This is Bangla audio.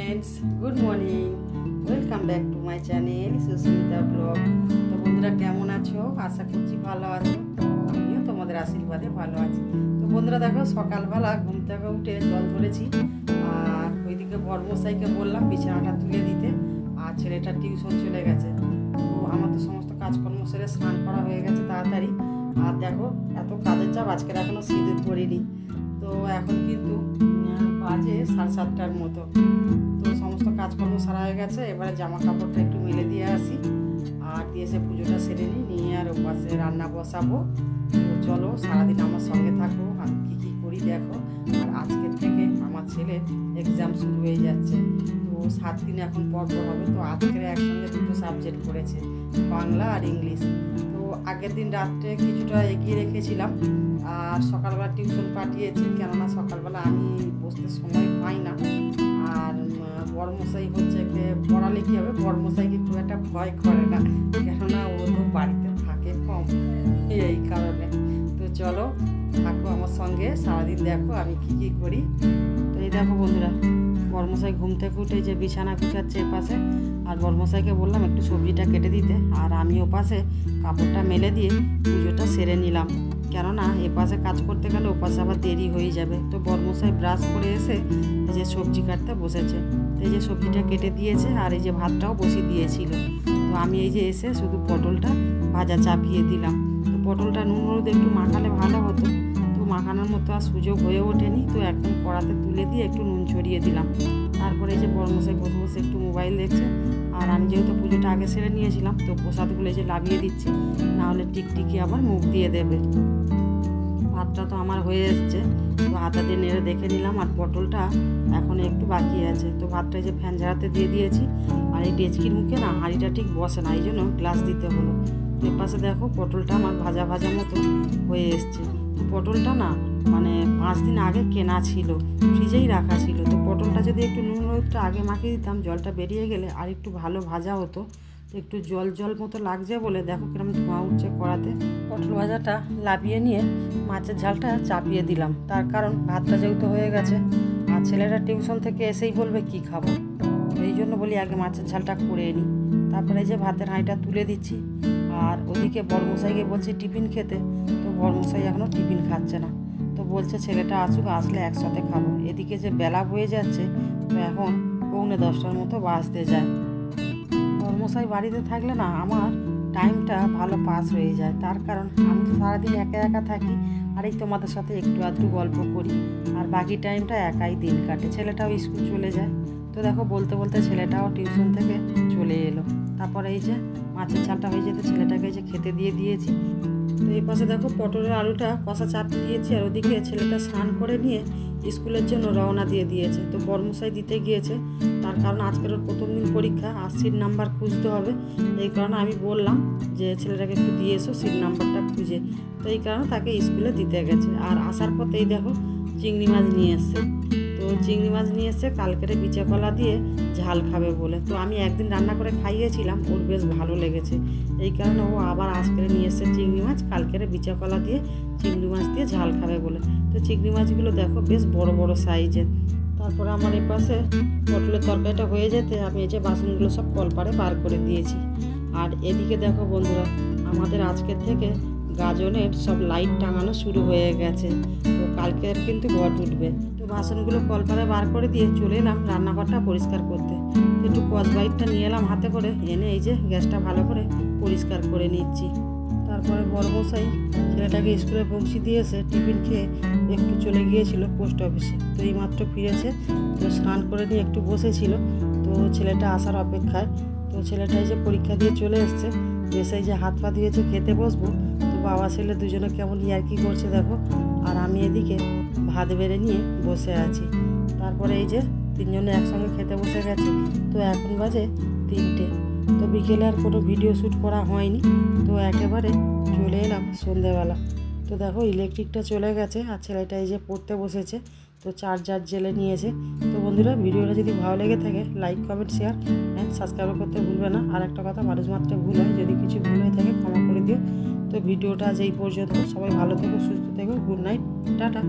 Friends, good morning. Welcome back to my channel Susmita blog. তো বন্ধুরা কেমন আছো? আশা করছি ভালো আছো। আমিও তোমাদের আশীর্বাদে ভালো আছি। তো বন্ধুরা দেখো, সকালবেলা ঘুম থেকে উঠে জল ধরেছি, আর ওইদিকে বড়মশাইকে বললাম বিছানাটা তুলে দিতে, আর ছেলেটা টিউশন চলে গেছে। তো আমার তো সমস্ত কাজকর্ম সেরে স্নান করা হয়ে গেছে তাড়াতাড়ি। আর দেখো, এত কাজের চাপ, আজকের এখনও সিঁদুর পরিনি। তো এখন কিন্তু বাজে 7:30টার মতো। তো সমস্ত কাজকর্ম সারা হয়ে গেছে। এবারে জামা কাপড়টা একটু মেলে দিয়ে আসি, আর দিয়ে এসে পুজোটা সেরে নিয়ে আর ওপাশে রান্না বসাবো। তো চলো, সারাদিন আমার সঙ্গে থাকো, আমি কী করি দেখো। আর আজকের থেকে আমার ছেলে এক্সাম শুরু হয়ে যাচ্ছে। তো 7 দিন এখন পর হবে। তো আজকের একসঙ্গে দুটো সাবজেক্ট পড়েছে, বাংলা আর ইংলিশ। তো আগের দিন রাত্রে কিছুটা এগিয়ে রেখেছিলাম, আর সকালবেলা টিউশন পাঠিয়েছি, কেননা সকালবেলা আমি বসতে সময় পাই না। আর বড়মশাই হচ্ছে পড়ালে কী হবে, বড়মশাইকে খুব একটা ভয় করে না, কেননা ও তো বাড়িতে থাকে কম, এই কারণে। তো চলো, থাকো আমার সঙ্গে, সারাদিন দেখো আমি কী করি। তো এই দেখো বন্ধুরা, বড়মশাই ঘুম থেকে উঠে যে বিছানা গুছাচ্ছে এপাশে, আর বড়মশাইকে বললাম একটু সবজিটা কেটে দিতে, আর আমি ওপাশে কাপড়টা মেলে দিয়ে পুজোটা সেরে নিলাম, কেননা এপাশে কাজ করতে গেলে ওপাশে আবার দেরি হয়ে যাবে। তো বড়মশাই ব্রাশ করে এসে এই যে সবজি কাটতে বসেছে। তো এই যে সবজিটা কেটে দিয়েছে, আর এই যে ভাতটাও বসিয়ে দিয়েছিল। তো আমি এই যে এসে শুধু পটলটা ভাজা চাপিয়ে দিলাম। তো পটলটা নুন হলুদ একটু মাখালে ভালো হতো, তো মাখানোর মতো আর সুযোগ হয়ে ওঠেনি। তো একদম কড়াতে তুলে দিয়ে একটু নুন ছড়িয়ে দিলাম। তারপরে এই যে বড়মশাই বসে বসে একটু মোবাইল দেখছে, আর আমি যেহেতু পুজোটা আগে সেরে নিয়েছিলাম, তো প্রসাদগুলো এই যে লাভিয়ে দিচ্ছি, নাহলে টিকটিকি আবার মুখ দিয়ে দেবে। ভাতটা তো আমার হয়ে এসছে, তো হাতা দিয়ে নেড়ে দেখে নিলাম, আর পটলটা এখন একটু বাকি আছে। তো ভাতটা যে ফ্যান ঝাড়াতে দিয়ে দিয়েছি, আর এই ডেচকির মুখে না হাঁড়িটা ঠিক বসে না, এই জন্য গ্লাস দিতে হলো। তো এর পাশে দেখো পটলটা আমার ভাজা ভাজা মতো হয়ে এসছে। তো পটলটা না মানে 5 দিন আগে কেনা ছিল, ফ্রিজেই রাখা ছিল। তো পটলটা যদি একটু নুন হলুদটা আগে মাখিয়ে দিতাম, জলটা বেরিয়ে গেলে আর একটু ভালো ভাজা হতো। তো একটু জল জল মতো লাগছে বলে দেখো কিরম ধোঁয়া উঠছে কড়াতে। পটল ভাজাটা লাভিয়ে নিয়ে মাছের ঝালটা চাপিয়ে দিলাম, তার কারণ ভাতটা যেহেতু হয়ে গেছে, আর ছেলেরা টিউশন থেকে এসেই বলবে কি খাবো, এই জন্য বলি আগে মাছের ঝালটা করে নিই। তারপরে যে ভাতের হাঁড়িটা তুলে দিচ্ছি, আর ওদিকে বড়মশাইকে বলছি টিফিন খেতে। তো বড়মশাই এখনও টিফিন খাচ্ছে না, তো বলছে ছেলেটা আসুক, আসলে একসাথে খাবো। এদিকে যে বেলা বয়ে যাচ্ছে, তো এখন 9:45টার মতো বাজতে যায়। বড়মশাই বাড়িতে থাকলে না আমার টাইমটা ভালো পাস হয়ে যায়, তার কারণ আমি তো সারাদিন একা একা থাকি, আর এই তোমাদের সাথে একটু আধটু গল্প করি, আর বাকি টাইমটা একাই দিন কাটে। ছেলেটাও স্কুল চলে যায়। তো দেখো বলতে বলতে ছেলেটাও টিউশন থেকে চলে এলো। তারপরে এই যে মাছের ঝালটা হয়ে যেতে ছেলেটাকে যে খেতে দিয়ে দিয়েছি। তো এই পাশে দেখো পটলের আলুটা কষা চাপিয়ে দিয়েছি, আর ওদিকে ছেলেটা স্নান করে নিয়ে স্কুলের জন্য রওনা দিয়ে দিয়েছে। তো বড়মশাই দিতে গিয়েছে, তার কারণ আজকের ওর প্রথম দিন পরীক্ষা, আর সিট নাম্বার খুঁজতে হবে। এই কারণে আমি বললাম যে ছেলেটাকে একটু দিয়ে এসো সিট নাম্বারটা খুঁজে। তো এই কারণে তাকে স্কুলে দিতে গেছে। আর আসার পথেই দেখো চিংড়ি মাছ নিয়ে এসছে। তো চিংড়ি মাছ নিয়ে এসছে কালকের বিচে কলা দিয়ে ঝাল খাবে বলে। তো আমি একদিন রান্না করে খাইয়েছিলাম, ওর বেশ ভালো লেগেছে, এই কারণে ও আবার আজকের নিয়ে এসছে চিংড়ি মাছ, কালকের বিচে কলা দিয়ে চিংড়ি মাছ দিয়ে ঝাল খাবে বলে। তো চিংড়ি মাছগুলো দেখো বেশ বড় বড় সাইজের। তারপরে আমার এই পাশে পটলের তরকারিটা হয়ে যেতে আমি এই যে বাসনগুলো সব কলপারে বার করে দিয়েছি। আর এদিকে দেখো বন্ধুরা, আমাদের আজকের থেকে গাজনের সব লাইট টাঙানো শুরু হয়ে গেছে। তো কালকে কিন্তু ঘট উঠবে। তো বাসনগুলো কলপারে বার করে দিয়ে চলে এলাম রান্নাঘরটা পরিষ্কার করতে। তো একটু কসবাইটটা নিয়ে এলাম হাতে করে, এনে এই যে গ্যাসটা ভালো করে পরিষ্কার করে নিচ্ছি। তারপরে বড়মশাই ছেলেটাকে স্কুলে পৌঁছে দিয়েছে, টিফিন খেয়ে একটু চলে গিয়েছিল পোস্ট অফিসে। তো এইমাত্র ফিরেছে, তো স্নান করে নিয়ে একটু বসেছিল, তো ছেলেটা আসার অপেক্ষায়। তো ছেলেটা এই যে পরীক্ষা দিয়ে চলে এসছে, এসে যে হাত পা ধুয়েছে খেতে বসবো। তো বাবা ছেলে দুজনে কেমন ইয়ার্কি করছে দেখো, আর আমি এদিকে ভাত বেড়ে নিয়ে বসে আছি। তারপরে এই যে তিনজনে একসঙ্গে খেতে বসে গেছি। তো এখন বাজে 3টে। তো বিকেলে আর কোনো ভিডিও শ্যুট করা হয়নি, তো একেবারে চলে এলাম সন্ধেবেলা। তো দেখো ইলেকট্রিকটা চলে গেছে, আর ছেলেটা এই যে পড়তে বসেছে, তো চার্জার জেলে নিয়েছে। তো বন্ধুরা, ভিডিওটা যদি ভালো লেগে থাকে like comment share and subscribe করতে ভুলবে না। আর একটা কথা, মানুষ মাত্র ভুল হয়, যদি কিছু ভুল হয়ে থাকে ক্ষমা করে দিও। তো ভিডিওটা আজ এই পর্যন্ত। সবাই ভালো থেকো, সুস্থ থেকো, গুড নাইট, টাটা।